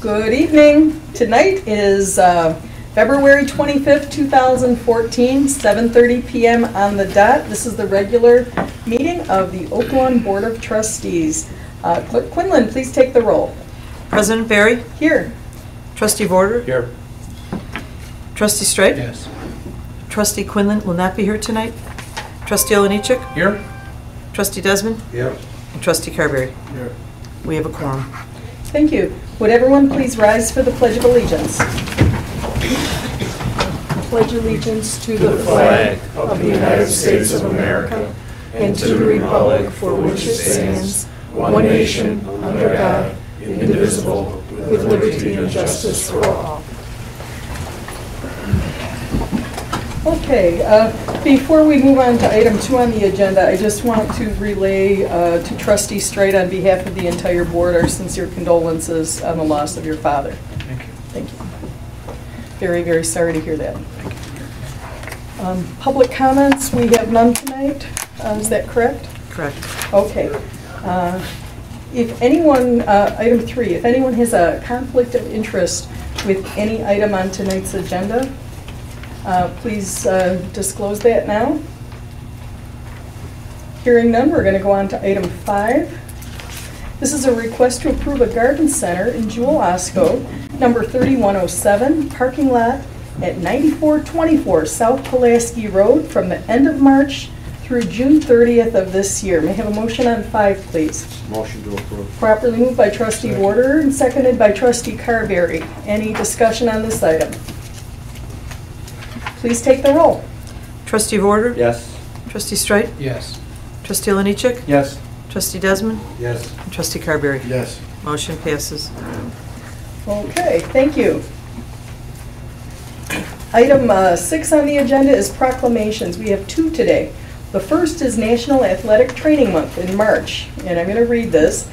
Good evening. Tonight is February 25th, 2014, 7:30 p.m. on the dot. This is the regular meeting of the Oak Lawn Board of Trustees. Clerk Quinlan, please take the roll. President Barry? Here. Trustee Vorder? Here. Trustee Straight? Yes. Trustee Quinlan will not be here tonight. Trustee Olenichik? Here. Trustee Desmond? Here. And Trustee Carberry? Here. We have a quorum. Thank you. Would everyone please rise for the Pledge of Allegiance? Pledge allegiance to the flag of the United States of America and to the republic for which it stands, one nation, under God, indivisible, with liberty and justice for all. Okay, before we move on to item 2 on the agenda, I just want to relay to Trustee Straight on behalf of the entire board our sincere condolences on the loss of your father. Thank you. Thank you. Very, very sorry to hear that. Public comments, we have none tonight. Is that correct? Correct. Okay. If anyone, item 3, if anyone has a conflict of interest with any item on tonight's agenda, please disclose that now. Hearing none, we're going to go on to item 5. This is a request to approve a garden center in Jewel Osco, number 3107, parking lot at 9424 South Pulaski Road from the end of March through June 30th of this year. May I have a motion on 5, please? Motion to approve. Properly moved by Trustee Vorder and seconded by Trustee Carberry. Any discussion on this item? Please take the roll. Trustee Vorder? Yes. Trustee Straight? Yes. Trustee Olenichik? Yes. Trustee Desmond? Yes. And Trustee Carberry? Yes. Motion passes. Okay, thank you. Item 6 on the agenda is proclamations. We have 2 today. The first is National Athletic Training Month in March, and I'm going to read this.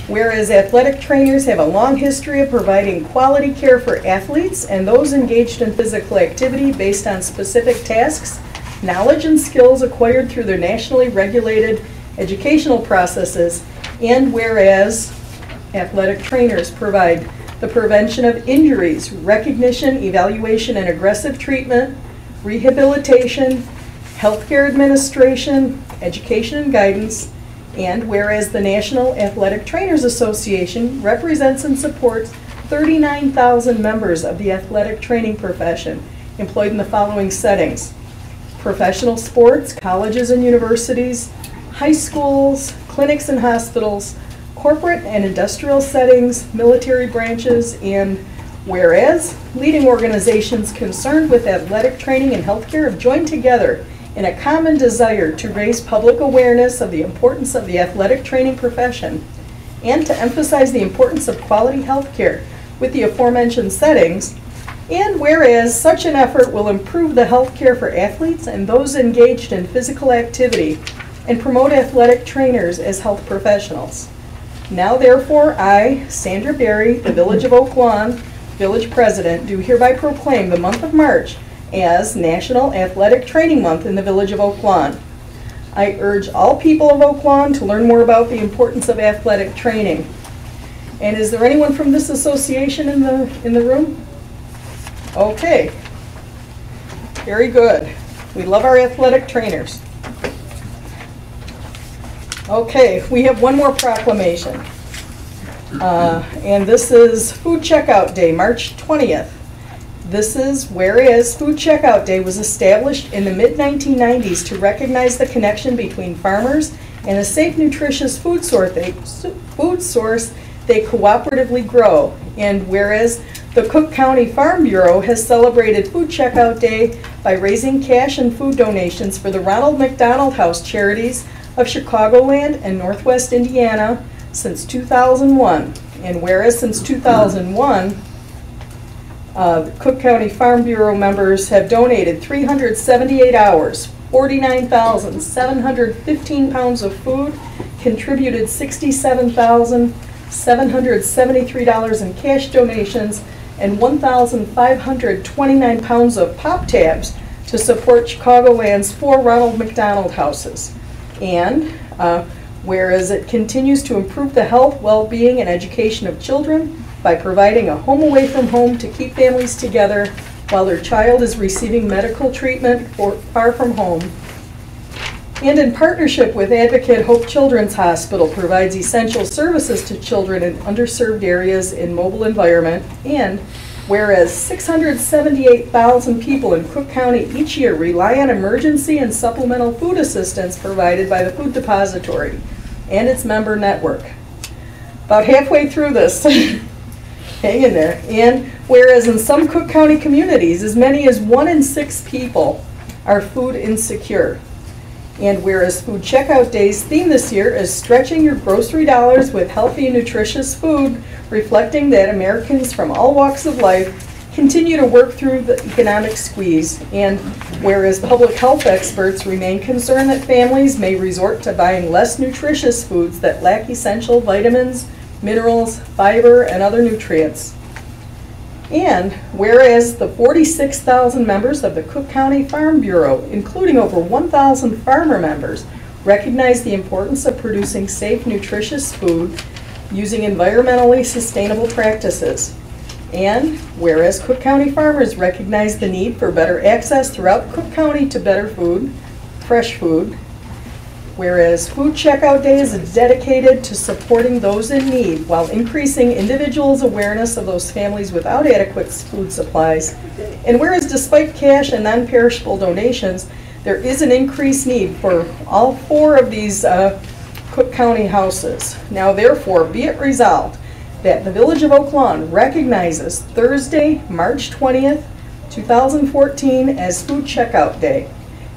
Whereas athletic trainers have a long history of providing quality care for athletes and those engaged in physical activity based on specific tasks, knowledge, and skills acquired through their nationally regulated educational processes, and whereas athletic trainers provide the prevention of injuries, recognition, evaluation, and aggressive treatment, rehabilitation, healthcare administration, education and guidance, and whereas the National Athletic Trainers Association represents and supports 39,000 members of the athletic training profession employed in the following settings: professional sports, colleges and universities, high schools, clinics and hospitals, corporate and industrial settings, military branches, and whereas leading organizations concerned with athletic training and healthcare have joined together in a common desire to raise public awareness of the importance of the athletic training profession and to emphasize the importance of quality health care with the aforementioned settings, and whereas such an effort will improve the health care for athletes and those engaged in physical activity and promote athletic trainers as health professionals. Now therefore, I, Sandra Berry, the Village of Oak Lawn Village President, do hereby proclaim the month of March as National Athletic Training Month in the Village of Oak Lawn. I urge all people of Oak Lawn to learn more about the importance of athletic training. And is there anyone from this association in the room? Okay. Very good. We love our athletic trainers. Okay, we have one more proclamation. And this is Food Checkout Day, March 20th. This is whereas Food Checkout Day was established in the mid-1990s to recognize the connection between farmers and a safe, nutritious food source they cooperatively grow. And whereas the Cook County Farm Bureau has celebrated Food Checkout Day by raising cash and food donations for the Ronald McDonald House Charities of Chicagoland and Northwest Indiana since 2001. And whereas since 2001, the Cook County Farm Bureau members have donated 378 hours, 49,715 pounds of food, contributed $67,773 in cash donations, and 1,529 pounds of pop tabs to support Chicagoland's 4 Ronald McDonald houses. And whereas it continues to improve the health, well-being, and education of children, by providing a home away from home to keep families together while their child is receiving medical treatment far from home. And in partnership with Advocate Hope Children's Hospital, provides essential services to children in underserved areas in mobile environment. And whereas 678,000 people in Cook County each year rely on emergency and supplemental food assistance provided by the Food Depository and its member network. About halfway through this, hang in there. And whereas in some Cook County communities, as many as 1 in 6 people are food insecure. And whereas Food Checkout Day's theme this year is stretching your grocery dollars with healthy and nutritious food, reflecting that Americans from all walks of life continue to work through the economic squeeze. And whereas public health experts remain concerned that families may resort to buying less nutritious foods that lack essential vitamins, minerals, fiber, and other nutrients. And whereas the 46,000 members of the Cook County Farm Bureau, including over 1,000 farmer members, recognize the importance of producing safe, nutritious food using environmentally sustainable practices. And whereas Cook County farmers recognize the need for better access throughout Cook County to better food, fresh food. Whereas Food Checkout Day is dedicated to supporting those in need while increasing individuals' awareness of those families without adequate food supplies. And whereas despite cash and non-perishable donations, there is an increased need for all 4 of these Cook County houses. Now therefore, be it resolved that the Village of Oak Lawn recognizes Thursday, March 20th, 2014 as Food Checkout Day.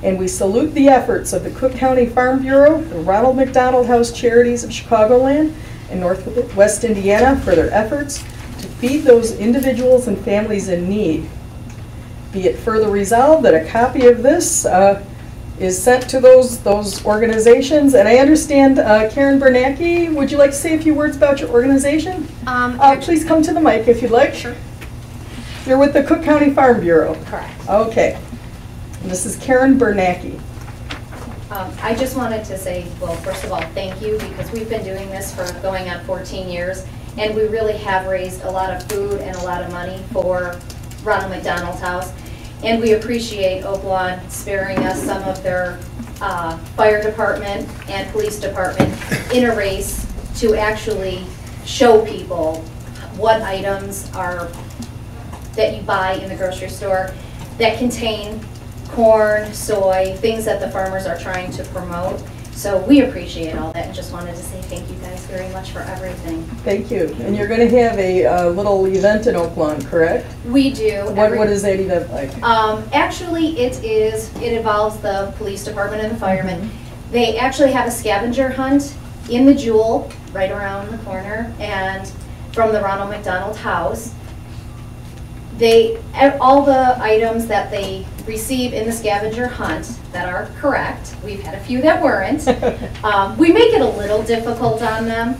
And we salute the efforts of the Cook County Farm Bureau, the Ronald McDonald House Charities of Chicagoland and Northwest Indiana for their efforts to feed those individuals and families in need. Be it further resolved that a copy of this is sent to those organizations. And I understand, Karen Bernacki, would you like to say a few words about your organization? Please come to the mic if you'd like. Sure. You're with the Cook County Farm Bureau. Correct. Okay. This is Karen Bernacki. I just wanted to say, well, first of all, thank you, because we've been doing this for going on 14 years, and we really have raised a lot of food and a lot of money for Ronald McDonald House. And we appreciate Oak Lawn sparing us some of their fire department and police department in a race to actually show people what items are that you buy in the grocery store that contain corn, soy, things that the farmers are trying to promote. So we appreciate all that and just wanted to say thank you guys very much for everything. Thank you. And you're going to have a little event in Oak Lawn, correct? We do. What is that event like? Actually, it involves the police department and the firemen. They actually have a scavenger hunt in the Jewel, right around the corner, and from the Ronald McDonald House. All the items that they receive in the scavenger hunt that are correct, we've had a few that weren't. We make it a little difficult on them,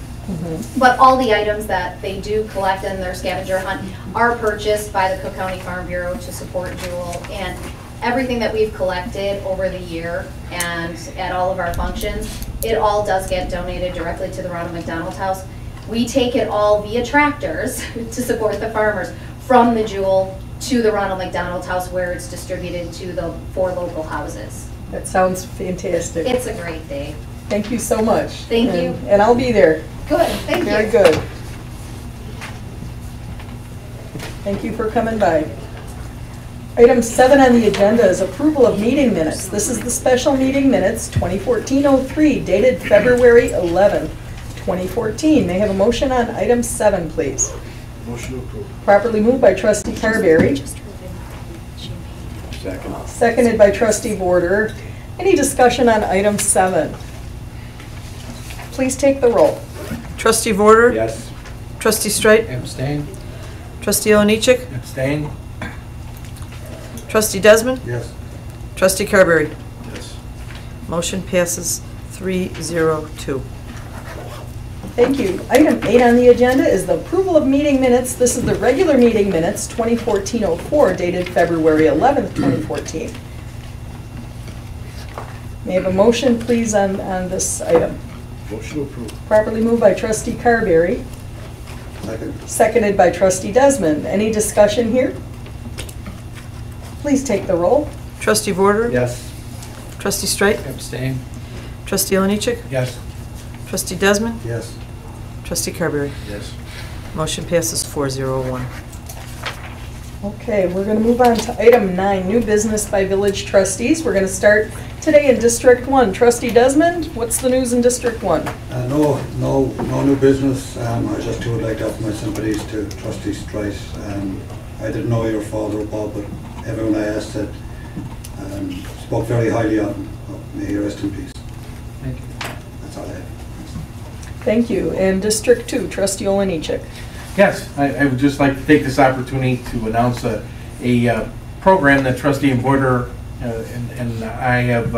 but all the items that they do collect in their scavenger hunt are purchased by the Cook County Farm Bureau to support Jewel. And everything that we've collected over the year and at all of our functions, it all does get donated directly to the Ronald McDonald House. We take it all via tractors to support the farmers from the Jewel to the Ronald McDonald House, where it's distributed to the 4 local houses. That sounds fantastic. It's a great day. Thank you so much. Thank you. And I'll be there. Good, thank you. Very good. Thank you for coming by. Item 7 on the agenda is approval of meeting minutes. This is the special meeting minutes 2014-03, dated February 11th, 2014. May I have a motion on item 7, please? Motion approved. Properly moved by Trustee Carberry. Second. Seconded by Trustee Border. Any discussion on item 7? Please take the roll. Trustee Vorder? Yes. Trustee Streit? Abstain. Trustee Oliniechek? Abstain. Trustee Desmond? Yes. Trustee Carberry? Yes. Motion passes 3-0-2. Thank you. Item 8 on the agenda is the approval of meeting minutes. This is the regular meeting minutes 2014-04, dated February 11th, 2014. May I have a motion, please, on this item? Motion approved. Properly moved by Trustee Carberry. Second. Seconded by Trustee Desmond. Any discussion here? Please take the roll. Trustee Vorder? Yes. Trustee Strike? Abstain. Trustee Oliniechek? Yes. Trustee Desmond? Yes. Trustee Carberry? Yes. Motion passes 401. Okay, we're going to move on to item 9, new business by village trustees. We're going to start today in District 1. Trustee Desmond, what's the news in District 1? No new business. I just would like to offer my sympathies to Trustee Strice. I didn't know your father, Bob, but everyone I asked said spoke very highly of him. May he rest in peace. Thank you. That's all I have. Thank you. And District 2, Trustee Oliniechek. Yes, I would just like to take this opportunity to announce a program that Trustee Vorder and I have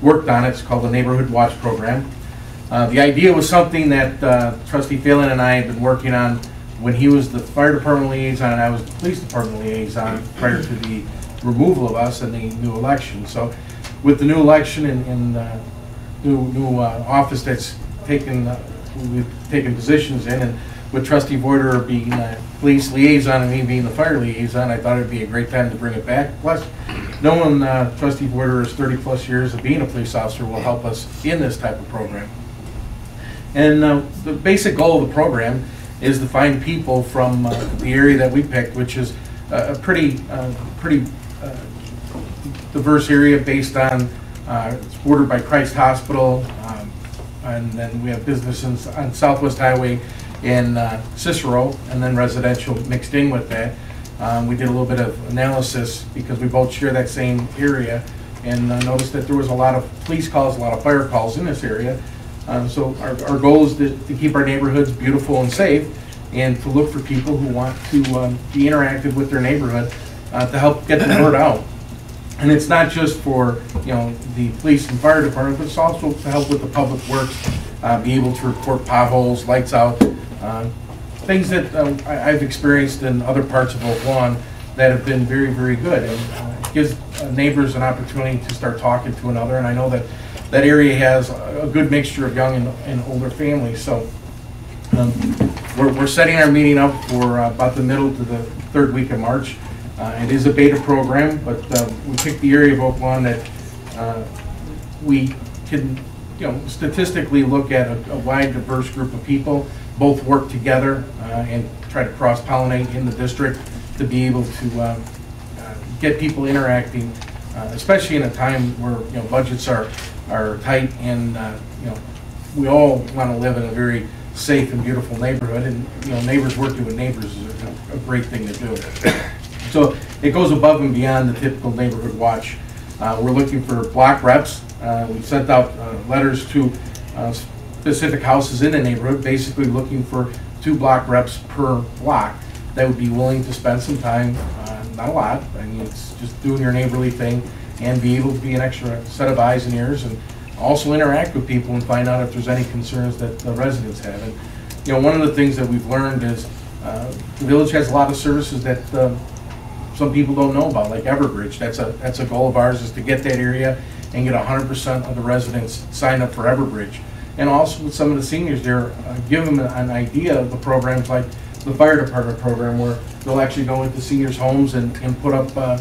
worked on. It's called the Neighborhood Watch Program. The idea was something that Trustee Phelan and I had been working on when he was the fire department liaison and I was the police department liaison prior to the removal of us and the new election. So with the new election and new office that's we've taken positions in, and with Trustee Vorder being police liaison and me being the fire liaison, I thought it would be a great time to bring it back. Plus, knowing Trustee Vorder's 30-plus years of being a police officer will help us in this type of program. And the basic goal of the program is to find people from the area that we picked, which is a pretty diverse area based on, it's bordered by Christ Hospital, and then we have businesses on Southwest Highway in Cicero, and then residential mixed in with that. We did a little bit of analysis because we both share that same area, and noticed that there was a lot of police calls, a lot of fire calls in this area. So our goal is to keep our neighborhoods beautiful and safe, and to look for people who want to be interactive with their neighborhood to help get the word out. And it's not just for the police and fire department, but it's also to help with the public works, be able to report potholes, lights out, things that I've experienced in other parts of Oak Lawn that have been very, very good, and it gives neighbors an opportunity to start talking to another. And I know that that area has a good mixture of young and older families. So we're setting our meeting up for about the middle to the third week of March. It is a beta program, but we picked the area of Oak Lawn that we can, statistically look at a wide, diverse group of people, both work together and try to cross-pollinate in the district to be able to get people interacting, especially in a time where budgets are tight, and we all want to live in a very safe and beautiful neighborhood, and neighbors working with neighbors is a great thing to do. So it goes above and beyond the typical neighborhood watch. We're looking for block reps. We sent out letters to specific houses in the neighborhood, basically looking for 2 block reps per block that would be willing to spend some time, not a lot, I mean, it's just doing your neighborly thing, and be able to be an extra set of eyes and ears, and also interact with people and find out if there's any concerns that the residents have. And one of the things that we've learned is the village has a lot of services that some people don't know about, like Everbridge. That's a goal of ours, is to get that area and get 100% of the residents signed up for Everbridge. And also with some of the seniors there, give them an idea of the programs like the fire department program, where they'll actually go into seniors' homes and put up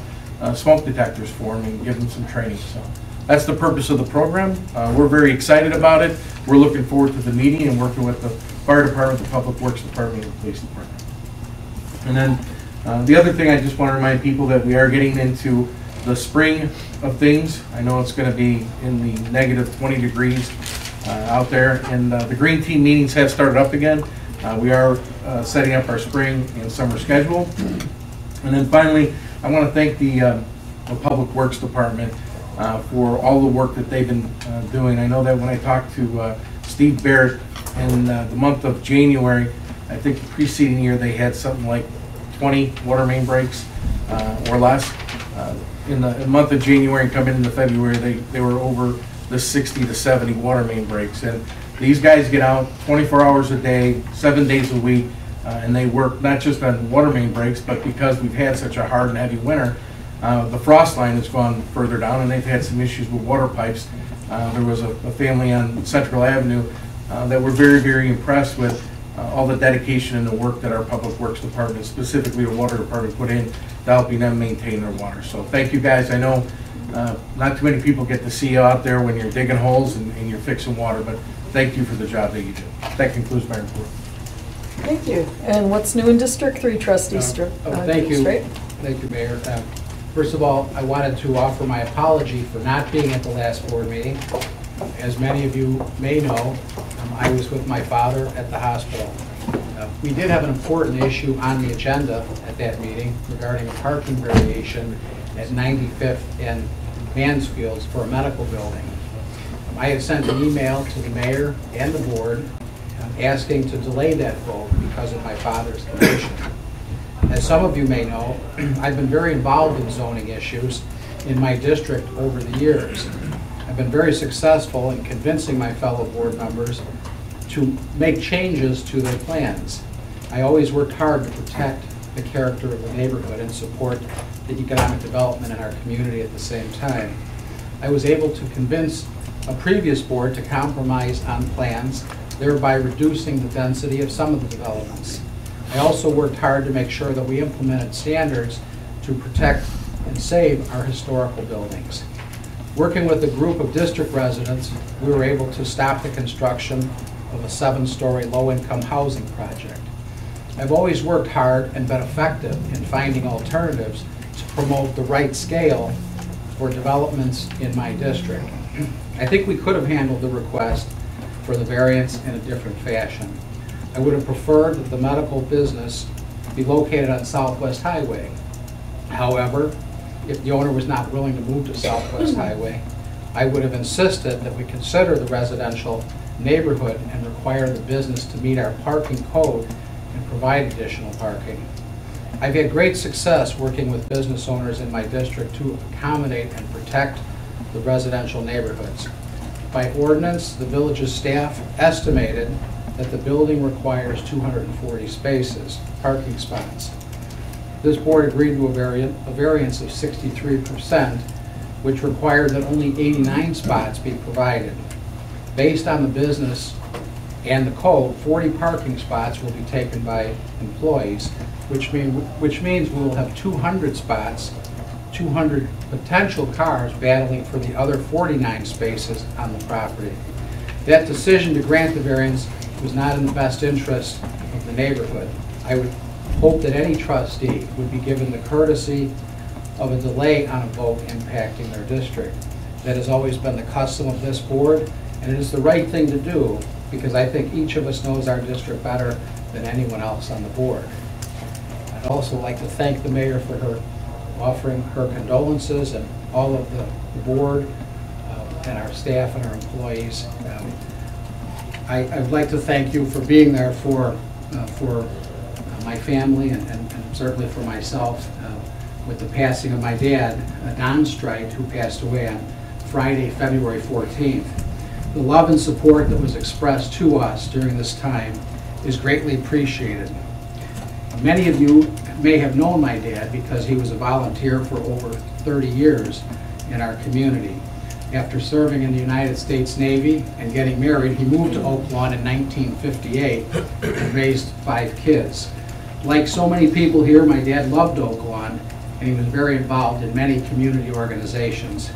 smoke detectors for them and give them some training. So that's the purpose of the program. We're very excited about it. We're looking forward to the meeting and working with the fire department, the public works department, and the police department. And then the other thing, I just want to remind people that we are getting into the spring of things. I know it's going to be in the negative 20 degrees out there, and the green team meetings have started up again. We are setting up our spring and summer schedule. And then finally, I want to thank the Public Works Department for all the work that they've been doing. I know that when I talked to Steve Barrett in the month of January, I think the preceding year they had something like 20 water main breaks or less. In the month of January, coming into February, they were over the 60 to 70 water main breaks. And these guys get out 24 hours a day, 7 days a week, and they work not just on water main breaks, but because we've had such a hard and heavy winter, the frost line has gone further down, and they've had some issues with water pipes. There was a family on Central Avenue that we're very, very impressed with. all the dedication and the work that our Public Works Department, specifically the Water Department, put in to helping them maintain their water. So thank you guys. I know not too many people get to see you out there when you're digging holes and you're fixing water, but thank you for the job that you do. That concludes my report. Thank you. And what's new in District 3, Trustee Thank you. Thank you, Mayor. First of all, I wanted to offer my apology for not being at the last board meeting. As many of you may know, I was with my father at the hospital. We did have an important issue on the agenda at that meeting regarding a parking variation at 95th and Mansfields for a medical building. I had sent an email to the mayor and the board asking to delay that vote because of my father's condition. As some of you may know, I've been very involved in zoning issues in my district over the years. I've been very successful in convincing my fellow board members to make changes to their plans. I always worked hard to protect the character of the neighborhood and support the economic development in our community at the same time. I was able to convince a previous board to compromise on plans, thereby reducing the density of some of the developments. I also worked hard to make sure that we implemented standards to protect and save our historical buildings. Working with a group of district residents, we were able to stop the construction of a 7-story low-income housing project. I've always worked hard and been effective in finding alternatives to promote the right scale for developments in my district. I think we could have handled the request for the variance in a different fashion. I would have preferred that the medical business be located on Southwest Highway. However, if the owner was not willing to move to Southwest Highway, I would have insisted that we consider the residential neighborhood and require the business to meet our parking code and provide additional parking. I've had great success working with business owners in my district to accommodate and protect the residential neighborhoods. By ordinance, the village's staff estimated that the building requires 240 spaces, parking spots. This board agreed to a variance of 63%, which required that only 89 spots be provided. Based on the business and the code, 40 parking spots will be taken by employees, which means we will have 200 spots, 200 potential cars battling for the other 49 spaces on the property. That decision to grant the variance was not in the best interest of the neighborhood. I would hope that any trustee would be given the courtesy of a delay on a vote impacting their district. That has always been the custom of this board, and it is the right thing to do because I think each of us knows our district better than anyone else on the board. I'd also like to thank the mayor for her offering her condolences and all of the board and our staff and our employees. I'd like to thank you for being there for my family and certainly for myself with the passing of my dad, Don Strite, who passed away on Friday, February 14th. The love and support that was expressed to us during this time is greatly appreciated. Many of you may have known my dad because he was a volunteer for over 30 years in our community. After serving in the United States Navy and getting married, he moved to Oak Lawn in 1958 and raised 5 kids. Like so many people here, my dad loved Oak Lawn, and he was very involved in many community organizations.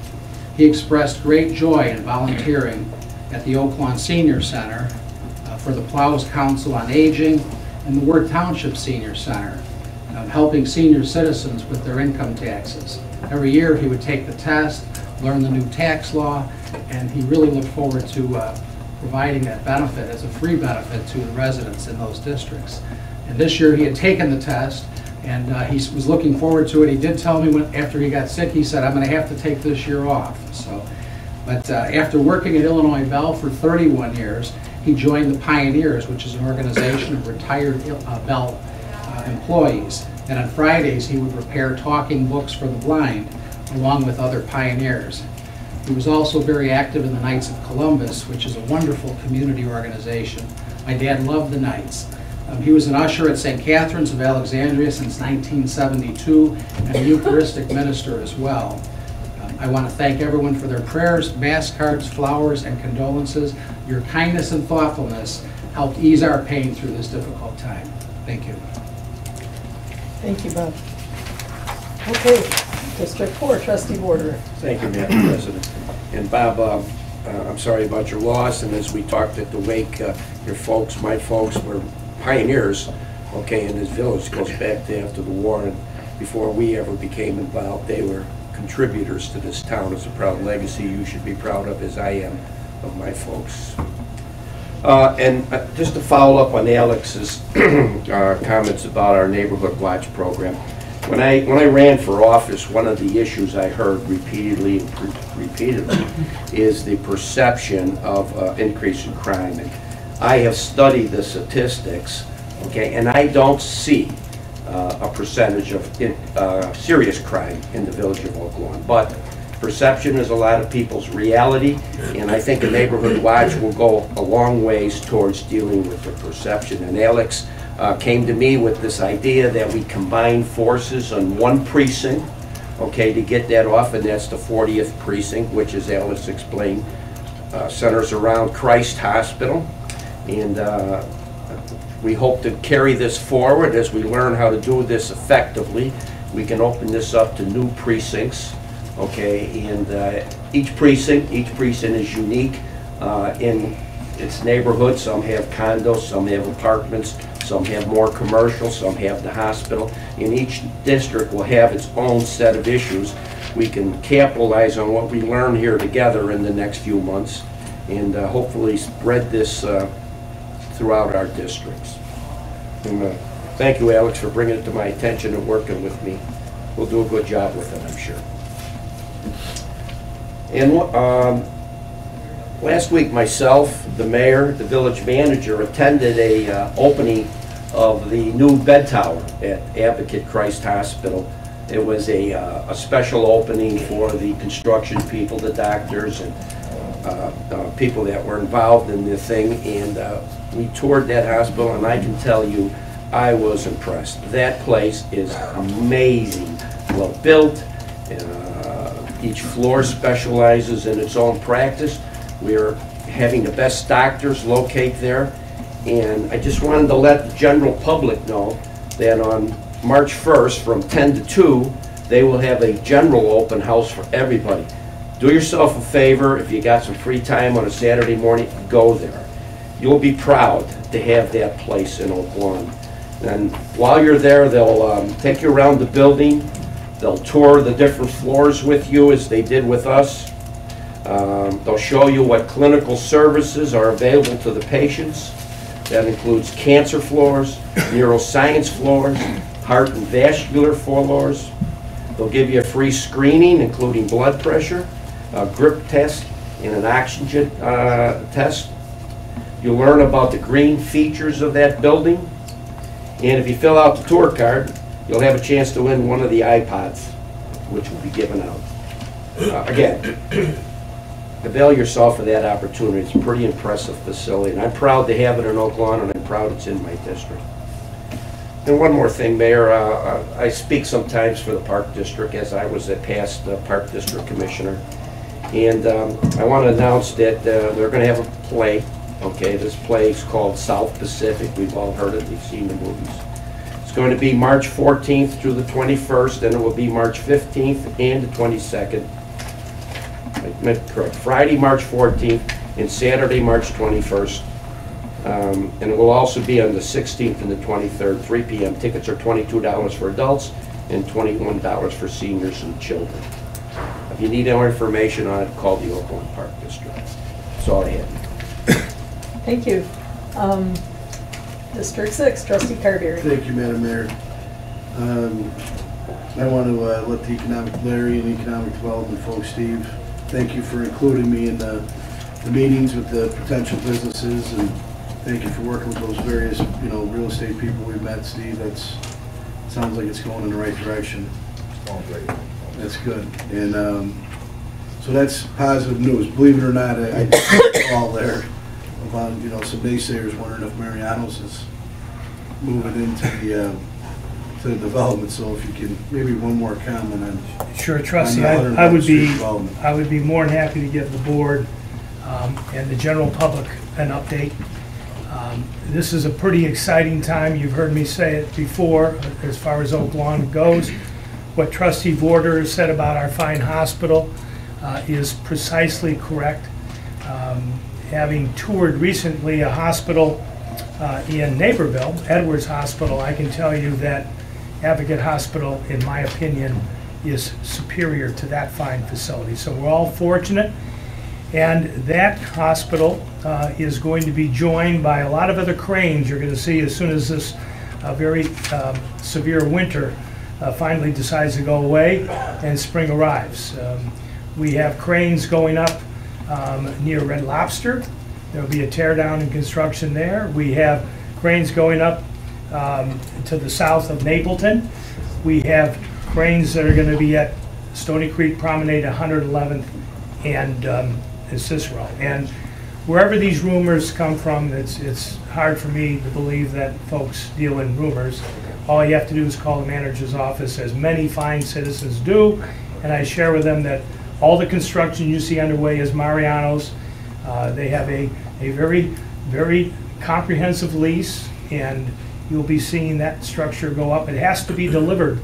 He expressed great joy in volunteering at the Oak Lawn Senior Center for the Plows Council on Aging and the Worth Township Senior Center, helping senior citizens with their income taxes. Every year he would take the test, learn the new tax law, and he really looked forward to providing that benefit as a free benefit to the residents in those districts. And this year he had taken the test, and he was looking forward to it. He did tell me after he got sick, he said, "I'm going to have to take this year off." But after working at Illinois Bell for 31 years, he joined the Pioneers, which is an organization of retired Bell employees. And on Fridays, he would repair talking books for the blind, along with other pioneers. He was also very active in the Knights of Columbus, which is a wonderful community organization. My dad loved the Knights. He was an usher at St. Catherine's of Alexandria since 1972 and a Eucharistic minister as well. I want to thank everyone for their prayers, mass cards, flowers, and condolences. Your kindness and thoughtfulness helped ease our pain through this difficult time. Thank you. Thank you, Bob. Okay, District 4, Trustee Border. Thank you, Madam President. And Bob, I'm sorry about your loss, and as we talked at the wake, your folks, my folks, were pioneers, okay, in this village. It goes back to after the war, and before we ever became involved, they were contributors to this town. It's a proud legacy you should be proud of, as I am of my folks. And just to follow up on Alex's comments about our Neighborhood Watch program, when I ran for office, one of the issues I heard repeatedly is the perception of increase in crime. And I have studied the statistics, okay, and I don't see a percentage of serious crime in the village of Oak Lawn. But perception is a lot of people's reality, and I think a Neighborhood Watch will go a long ways towards dealing with the perception. And Alex came to me with this idea that we combine forces on one precinct, okay, to get that off, and that's the 40th precinct, which, as Alex explained, centers around Christ Hospital. And we hope to carry this forward as we learn how to do this effectively. We can open this up to new precincts, okay, and each precinct is unique in its neighborhood. Some have condos, some have apartments, some have more commercial, some have the hospital. And each district will have its own set of issues. We can capitalize on what we learn here together in the next few months, and hopefully spread this throughout our districts. And thank you, Alex, for bringing it to my attention and working with me. We'll do a good job with it, I'm sure. And last week, myself, the mayor, the village manager attended a opening of the new bed tower at Advocate Christ Hospital. It was a special opening for the construction people, the doctors, and people that were involved in the thing. And we toured that hospital, and I can tell you, I was impressed. That place is amazing, well built. Each floor specializes in its own practice. We're having the best doctors locate there. And I just wanted to let the general public know that on March 1st from 10 to 2, they will have a general open house for everybody. Do yourself a favor, if you got some free time on a Saturday morning, go there. You'll be proud to have that place in Oak Lawn. And while you're there, they'll take you around the building. They'll tour the different floors with you as they did with us. They'll show you what clinical services are available to the patients. That includes cancer floors, neuroscience floors, heart and vascular floors. They'll give you a free screening, including blood pressure, a grip test, and an oxygen test. You'll learn about the green features of that building. And if you fill out the tour card, you'll have a chance to win one of the iPods, which will be given out. Again, avail yourself of that opportunity. It's a pretty impressive facility, and I'm proud to have it in Oak Lawn, and I'm proud it's in my district. And one more thing, Mayor, I speak sometimes for the Park District, as I was a past Park District Commissioner. And I want to announce that they're going to have a play. Okay, this play is called South Pacific. We've all heard it, we've seen the movies. It's going to be March 14th through the 21st, and it will be March 15th and the 22nd. I meant correct. Friday, March 14th, and Saturday, March 21st. And it will also be on the 16th and the 23rd, 3 p.m. Tickets are $22 for adults and $21 for seniors and children. If you need more information on it, call the Oak Lawn Park District. That's all I have. Thank you. District 6, Trustee Carberry. Thank you, Madam Mayor. I want to let the Larry and Economic Development folks, Steve, thank you for including me in the meetings with the potential businesses, and thank you for working with those various, real estate people we've met, Steve. Sounds like it's going in the right direction. That's good. And so that's positive news. Believe it or not, I all there about some naysayers wondering if Mariano's is moving into the development. So if you can, maybe one more comment on. Sure, Trustee. I would be more than happy to give the board and the general public an update. This is a pretty exciting time. You've heard me say it before as far as Oak Lawn goes. What Trustee Vorder has said about our fine hospital is precisely correct. Having toured recently a hospital in Naperville, Edwards Hospital, I can tell you that Advocate Hospital, in my opinion, is superior to that fine facility. So we're all fortunate. And that hospital is going to be joined by a lot of other cranes you're going to see as soon as this very severe winter finally decides to go away and spring arrives. We have cranes going up near Red Lobster. There will be a tear down and construction there. We have cranes going up to the south of Napleton. We have cranes that are going to be at Stony Creek Promenade, 111th, and Cicero. And wherever these rumors come from, it's hard for me to believe that folks deal in rumors. All you have to do is call the manager's office, as many fine citizens do, and I share with them that all the construction you see underway is Mariano's. They have a very, very comprehensive lease, and you'll be seeing that structure go up. It has to be delivered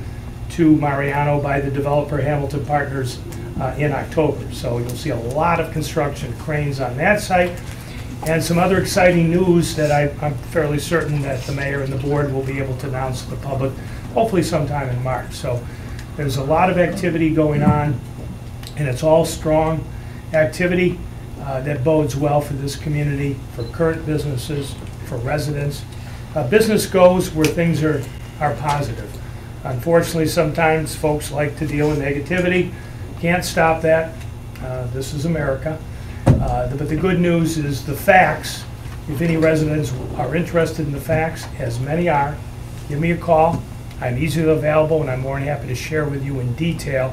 to Mariano by the developer Hamilton Partners in October. So you'll see a lot of construction cranes on that site, and some other exciting news that I'm fairly certain that the mayor and the board will be able to announce to the public, hopefully sometime in March. So there's a lot of activity going on, and it's all strong activity that bodes well for this community, for current businesses, for residents. Business goes where things are positive. Unfortunately, sometimes folks like to deal with negativity. Can't stop that. This is America. But the good news is the facts. If any residents are interested in the facts, as many are, give me a call. I'm easily available, and I'm more than happy to share with you in detail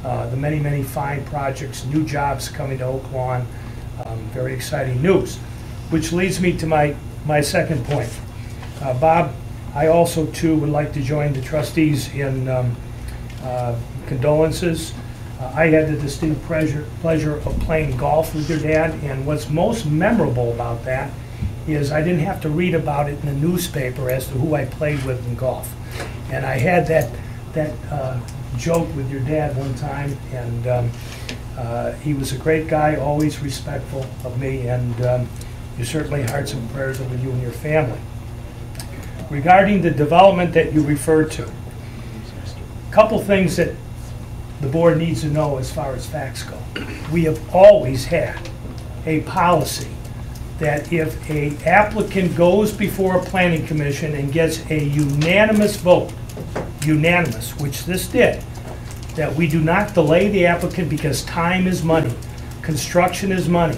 the many, many fine projects, new jobs coming to Oak Lawn. Very exciting news. Which leads me to my second point. Bob, I also too would like to join the trustees in condolences. I had the distinct pleasure of playing golf with your dad, and what's most memorable about that is I didn't have to read about it in the newspaper as to who I played with in golf. And I had that joke with your dad one time, and he was a great guy, always respectful of me, and you certainly hearts and prayers are with you and your family. Regarding the development that you referred to, a couple things that the board needs to know as far as facts go. We have always had a policy that if an applicant goes before a planning commission and gets a unanimous vote, unanimous, which this did, that we do not delay the applicant because time is money, construction is money.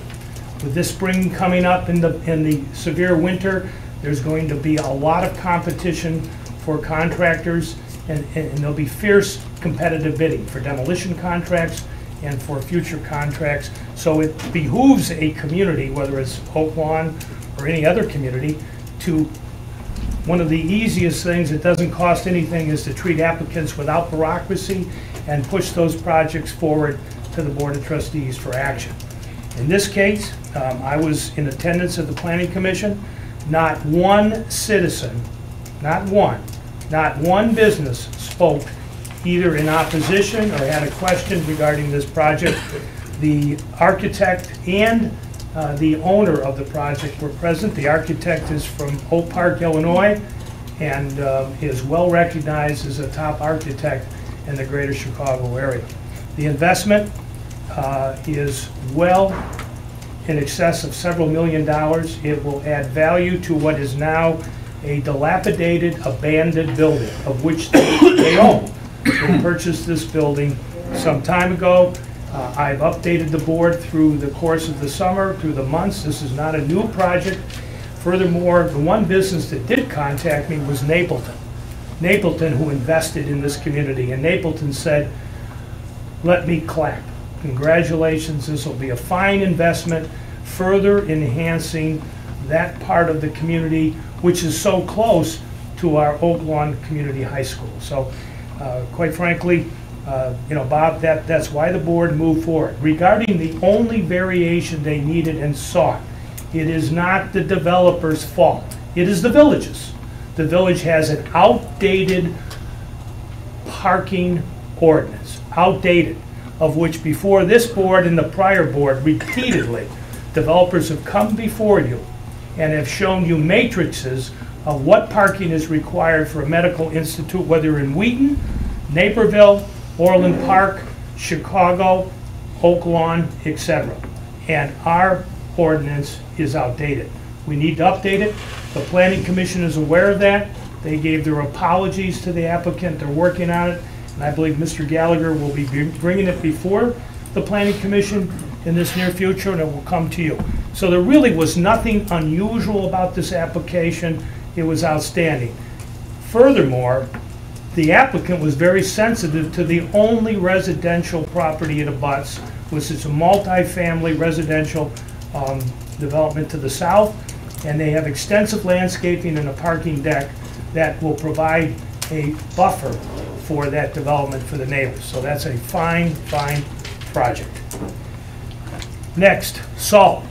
With this spring coming up in the severe winter, there's going to be a lot of competition for contractors, and there'll be fierce competitive bidding for demolition contracts and for future contracts. So it behooves a community, whether it's Oak Lawn or any other community, to one of the easiest things that doesn't cost anything is to treat applicants without bureaucracy and push those projects forward to the Board of Trustees for action. In this case, I was in attendance at the Planning Commission. Not one citizen, not one business spoke either in opposition or had a question regarding this project. The architect and the owner of the project were present. The architect is from Oak Park, Illinois, and is well recognized as a top architect in the greater Chicago area. The investment is well in excess of several $1 million. It will add value to what is now a dilapidated, abandoned building, of which they own. They purchased this building some time ago. I've updated the board through the course of the summer, through the months. This is not a new project. Furthermore, the one business that did contact me was Napleton. Napleton, who invested in this community, and Napleton said, let me clap. Congratulations, this will be a fine investment, further enhancing that part of the community which is so close to our Oak Lawn Community High School. So quite frankly, Bob, that's why the board moved forward. Regarding the only variation they needed and sought It is not the developer's fault. It is the village's. The village has an outdated parking ordinance, outdated, of which before this board and the prior board repeatedly, developers have come before you and have shown you matrices of what parking is required for a medical institute, whether in Wheaton, Naperville, Orland Park, Chicago, Oak Lawn, etc. And our ordinance is outdated. We need to update it. The Planning Commission is aware of that. They gave their apologies to the applicant. They're working on it. And I believe Mr. Gallagher will be bringing it before the Planning Commission in this near future, and it will come to you. So there really was nothing unusual about this application. It was outstanding. Furthermore, the applicant was very sensitive to the only residential property it abuts, which is a multi-family residential development to the south, and they have extensive landscaping and a parking deck that will provide a buffer for that development for the neighbors. So that's a fine, fine project. Next, salt.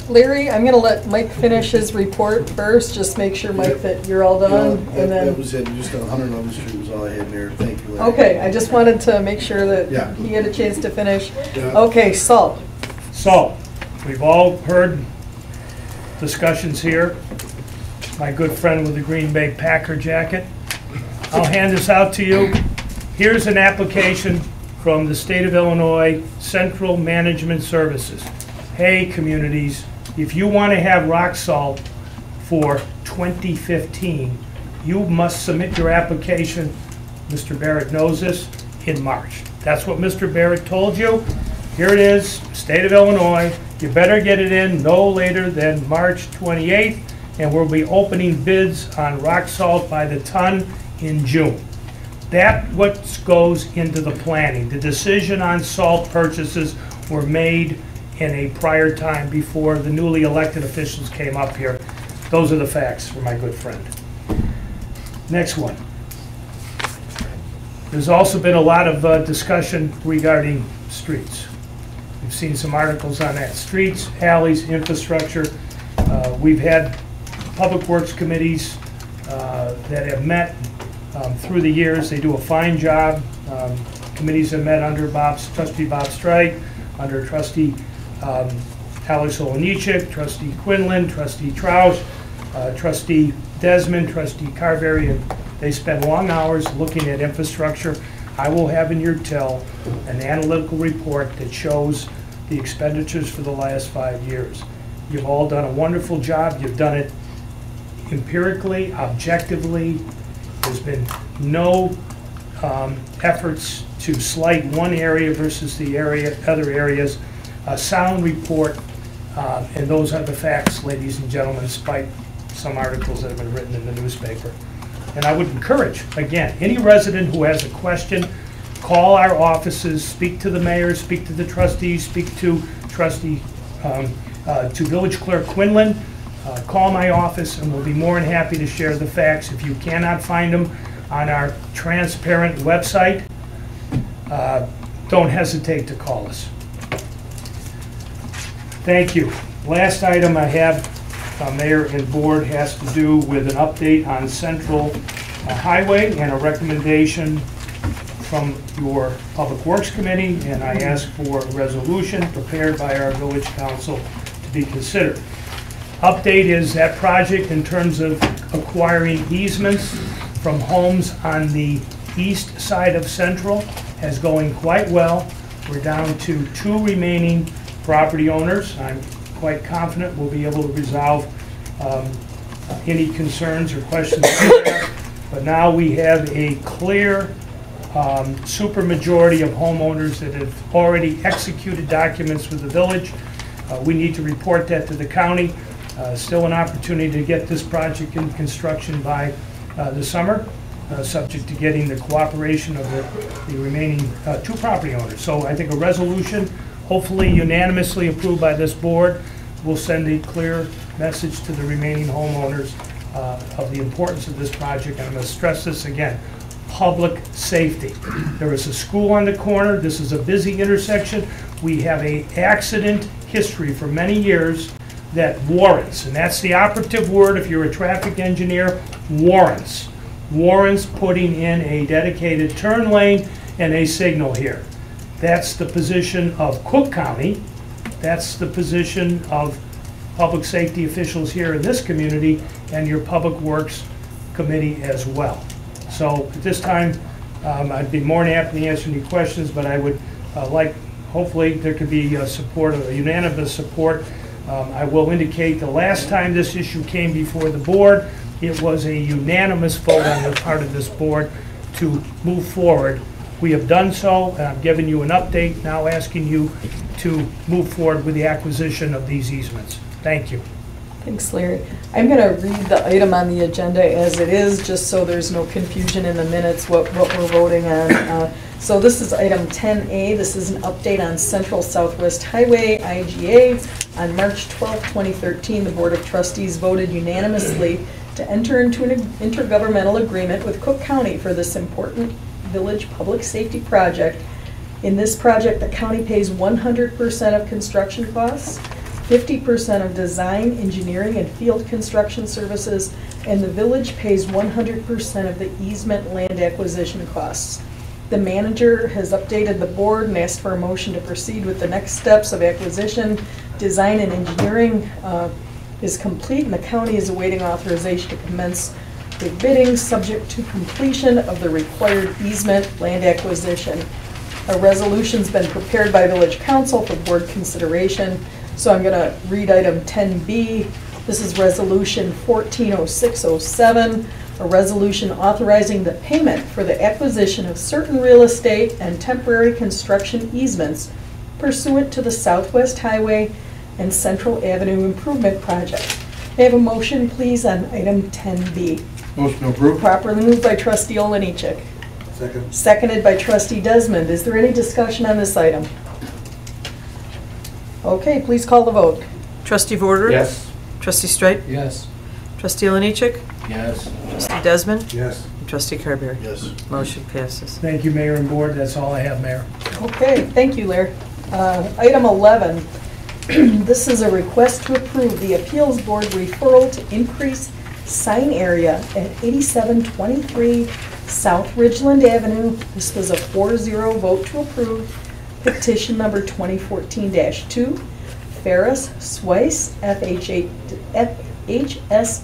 Larry, I'm gonna let Mike finish his report first, just make sure, Mike, that you're all done, and then... That was it, just on 111th Street was all I had, Mayor. Thank you, Larry. Okay, I just wanted to make sure Yeah. that he had a chance to finish. Yeah. Okay, salt. Salt. We've all heard discussions here. My good friend with the Green Bay Packer jacket. I'll hand this out to you. Here's an application from the state of Illinois Central Management Services. Hey, communities, if you want to have rock salt for 2015, you must submit your application, Mr. Barrett knows this, in March. That's what Mr. Barrett told you. Here it is, state of Illinois. You better get it in no later than March 28th, and we'll be opening bids on rock salt by the ton in June. That's what goes into the planning. The decision on salt purchases were made in a prior time before the newly elected officials came up here. Those are the facts for my good friend. Next one. There's also been a lot of discussion regarding streets. We've seen some articles on that. Streets, alleys, infrastructure. We've had public works committees that have met through the years. They do a fine job. Committees have met under Trustee Bob Strike, under Trustee Alex Olenichik, Trustee Quinlan, Trustee Troush, Trustee Desmond, Trustee Carberry, and they spend long hours looking at infrastructure. I will have in your till an analytical report that shows the expenditures for the last 5 years. You've all done a wonderful job. You've done it empirically, objectively. There's been no efforts to slight one area versus the other areas. A sound report, and those are the facts, ladies and gentlemen, despite some articles that have been written in the newspaper. And I would encourage, again, any resident who has a question, call our offices, speak to the mayor, speak to the trustees, speak to Village Clerk Quinlan, call my office, and we'll be more than happy to share the facts. If you cannot find them on our transparent website, don't hesitate to call us. Thank you. Last item I have, Mayor and Board, has to do with an update on Central Highway and a recommendation from your Public Works Committee, and I ask for a resolution prepared by our Village Council to be considered. Update is that project in terms of acquiring easements from homes on the east side of Central is going quite well. We're down to 2 remaining property owners. I'm quite confident we'll be able to resolve any concerns or questions there. But now we have a clear supermajority of homeowners that have already executed documents with the village. We need to report that to the county. Still an opportunity to get this project in construction by the summer, subject to getting the cooperation of the remaining 2 property owners. So I think a resolution, hopefully unanimously approved by this board, will send a clear message to the remaining homeowners of the importance of this project. And I'm going to stress this again, public safety. There is a school on the corner. This is a busy intersection. We have an accident history for many years that warrants, and that's the operative word if you're a traffic engineer, warrants. Warrants putting in a dedicated turn lane and a signal here. That's the position of Cook County. That's the position of public safety officials here in this community and your Public Works Committee as well. So at this time, I'd be more than happy to answer any questions, but I would like, hopefully there could be support, a unanimous support. I will indicate the last time this issue came before the board, it was a unanimous vote on the part of this board to move forward. We have done so, and I'm giving you an update now, asking you to move forward with the acquisition of these easements. Thank you. Thanks, Larry. I'm going to read the item on the agenda as it is, just so there's no confusion in the minutes what we're voting on. So this is item 10A. This is an update on Central Southwest Highway, IGA. On March 12, 2013, the Board of Trustees voted unanimously to enter into an intergovernmental agreement with Cook County for this important village public safety project. In this project, the county pays 100% of construction costs, 50% of design, engineering, and field construction services, and the village pays 100% of the easement land acquisition costs. The manager has updated the board and asked for a motion to proceed with the next steps of acquisition. Design and engineering is complete, and the county is awaiting authorization to commence with bidding subject to completion of the required easement land acquisition. A resolution's been prepared by Village Council for board consideration. So I'm going to read item 10B. This is Resolution 140607, a resolution authorizing the payment for the acquisition of certain real estate and temporary construction easements pursuant to the Southwest Highway and Central Avenue Improvement Project. May I have a motion, please, on item 10B? Motion approved. Properly moved by Trustee Olenichek. Second. Seconded by Trustee Desmond. Is there any discussion on this item? Okay, please call the vote. Trustee Vorder? Yes. Trustee Streit? Yes. Trustee Olenichek? Yes. Trustee Desmond? Yes. And Trustee Carberry? Yes. Motion passes. Thank you, Mayor and Board. That's all I have, Mayor. Okay, thank you, Larry. Item 11, this is a request to approve the Appeals Board referral to increase sign area at 8723 South Ridgeland Avenue. This was a 4-0 vote to approve. Petition number 2014-2, Ferris Swice, FHS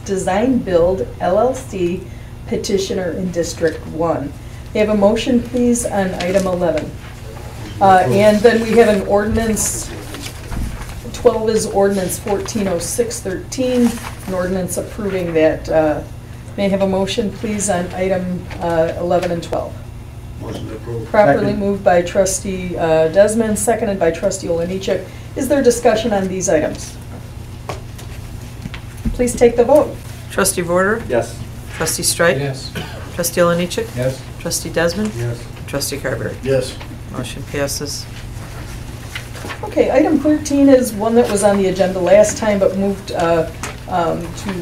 Design Build, LLC, petitioner in District 1. May I have a motion, please, on item 11? And then we have an ordinance, 12 is ordinance 140613, an ordinance approving that. May I have a motion, please, on item 11 and 12? Motion approved. Properly Second. moved by Trustee Desmond, seconded by Trustee Olenichek. Is there discussion on these items? Please take the vote. Trustee Vorder? Yes. Trustee Streit? Yes. Trustee Olenichek? Yes. Trustee Desmond? Yes. And Trustee Carberry? Yes. Motion passes. Okay, item 13 is one that was on the agenda last time but moved to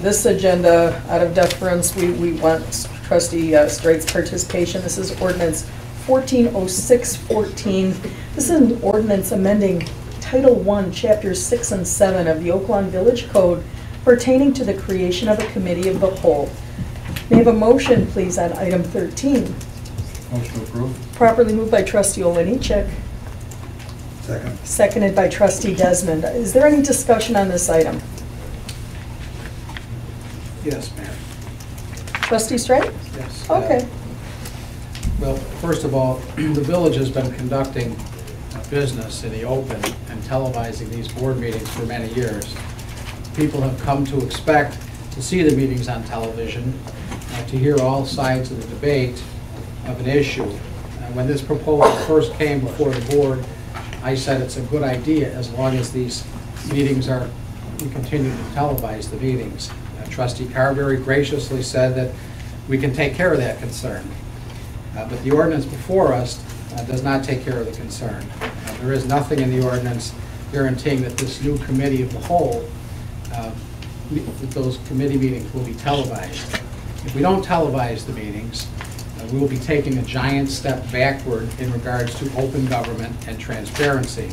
this agenda out of deference. We want Trustee Streit's participation. This is ordinance 140614. This is an ordinance amending Title I, Chapters 6 and 7 of the Oaklawn Village Code pertaining to the creation of a committee of the whole. May I have a motion, please, on item 13? Motion approved. Properly moved by Trustee Olenichek, Second. seconded by Trustee Desmond. Is there any discussion on this item? Yes, Mayor. Trustee Streit? Yes. Okay. Well, first of all, the village has been conducting business in the open and televising these board meetings for many years. People have come to expect to see the meetings on television, to hear all sides of the debate of an issue. When this proposal first came before the board, I said it's a good idea as long as these meetings we continue to televise the meetings. Trustee Carberry graciously said that we can take care of that concern. But the ordinance before us does not take care of the concern. There is nothing in the ordinance guaranteeing that this new committee of the whole, that those committee meetings will be televised. If we don't televise the meetings, we will be taking a giant step backward in regards to open government and transparency.